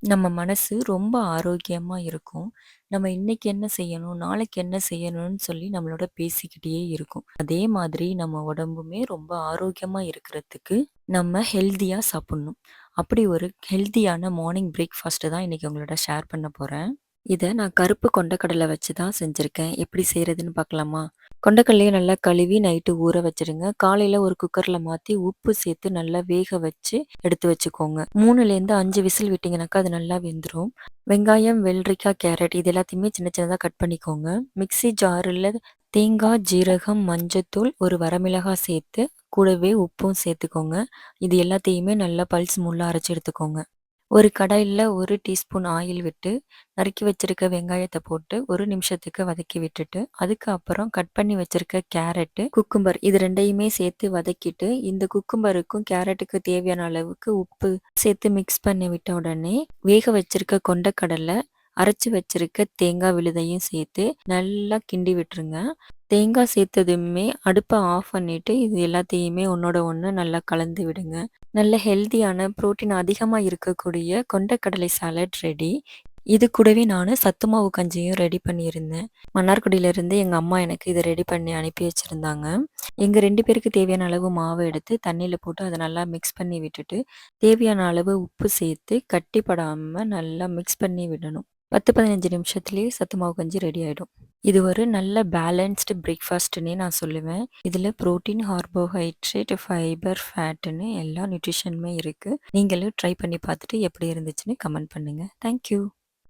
நம்ம மனசு ரொம்ப ஆரோக்கியமா இருக்கும். நம்ம இன்னைக்கு என்ன செய்யணும், நாளைக்கு என்ன செய்யணும்னு சொல்லி நம்மளோட பேசிக்கிட்டே இருக்கும். அதே மாதிரி நம்ம உடம்புமே ரொம்ப ஆரோக்கியமா இருக்கிறதுக்கு நம்ம ஹெல்தியா சாப்பிடணும். அப்படி ஒரு ஹெல்தியான மார்னிங் பிரேக்ஃபாஸ்ட் தான் இன்னைக்கு உங்களோட ஷேர் பண்ண போறேன். இத நான் கருப்பு கொண்டைக்கடலை வச்சு தான் செஞ்சிருக்கேன். எப்படி செய்றதுன்னு பார்க்கலாமா? கொண்டைக்கடலைய நல்லா கழுவி நைட்டு ஊற வச்சுடுங்க. காலையில ஒரு குக்கர்ல மாத்தி உப்பு சேர்த்து நல்லா வேக வச்சு எடுத்து வச்சுக்கோங்க. 3லேருந்து 5 விசில் விட்டீங்கனாக்கா அது நல்லா வெந்துரும். வெங்காயம், வெள்ளரிக்காய், கேரட் இது எல்லாத்தையுமே சின்ன சின்னதா கட் பண்ணிக்கோங்க. மிக்ஸி ஜாருல தேங்காய், ஜீரகம், மஞ்சத்தூள், ஒரு வரமிளகாய் சேர்த்து கூடவே உப்பும் சேர்த்துக்கோங்க. இது எல்லாத்தையுமே நல்லா பல்ஸ் மூட்ல அரைச்சு எடுத்துக்கோங்க. ஒரு கடாயில 1 டீஸ்பூன் ஆயில் விட்டு, நறுக்கி வச்சிருக்க வெங்காயத்த போட்டு 1 நிமிஷத்துக்கு வதக்கி விட்டுட்டு, அதுக்கு அப்புறம் கட் பண்ணி வச்சிருக்க கேரட்டு, குக்கும்பர் இது 2யுமே சேர்த்து வதக்கிட்டு, இந்த குக்கும்பருக்கும் கேரட்டுக்கு தேவையான அளவுக்கு உப்பு சேர்த்து மிக்ஸ் பண்ணி விட்ட உடனே, வேக வச்சிருக்க கொண்டைக்கடல, அரைச்சு வச்சிருக்க தேங்காய் விழுதையும் சேர்த்து நல்லா கிண்டி விட்டுருங்க. தேங்காய் சேர்த்ததுமே அடுப்ப ஆஃப் பண்ணிட்டு, இது எல்லாத்தையுமே ஒண்ணோட ஒண்ணு நல்லா கலந்து விடுங்க. நல்ல ஹெல்தியான புரோட்டீன் அதிகமா இருக்கக்கூடிய கொண்டைக்கடலை சாலட் ரெடி. இது கூடவே நானு சத்து மாவு கஞ்சியும் ரெடி பண்ணியிருந்தேன். மன்னார்குடியிலேருந்து எங்க அம்மா எனக்கு இத ரெடி பண்ணி அனுப்பி வச்சிருந்தாங்க. எங்க 2 பேருக்கு தேவையான அளவு மாவு எடுத்து தண்ணீல போட்டு அத நல்லா மிக்ஸ் பண்ணி விட்டுட்டு, தேவையான அளவு உப்பு சேர்த்து கட்டிப்படாம நல்லா மிக்ஸ் பண்ணி விடணும். 10, 15 நிமிஷத்துலயே சத்து மாவு கஞ்சி ரெடி ஆயிடும். இது ஒரு நல்ல பேலன்ஸ்டு பிரேக்ஃபாஸ்ட்டுன்னே நான் சொல்லுவேன். இதில புரோட்டீன், கார்போஹைட்ரேட், ஃபைபர், ஃபேட்டுன்னு எல்லா நியூட்ரிஷனுமே இருக்கு. நீங்களும் ட்ரை பண்ணி பார்த்துட்டு எப்படி இருந்துச்சுன்னு கமெண்ட் பண்ணுங்க. Thank you.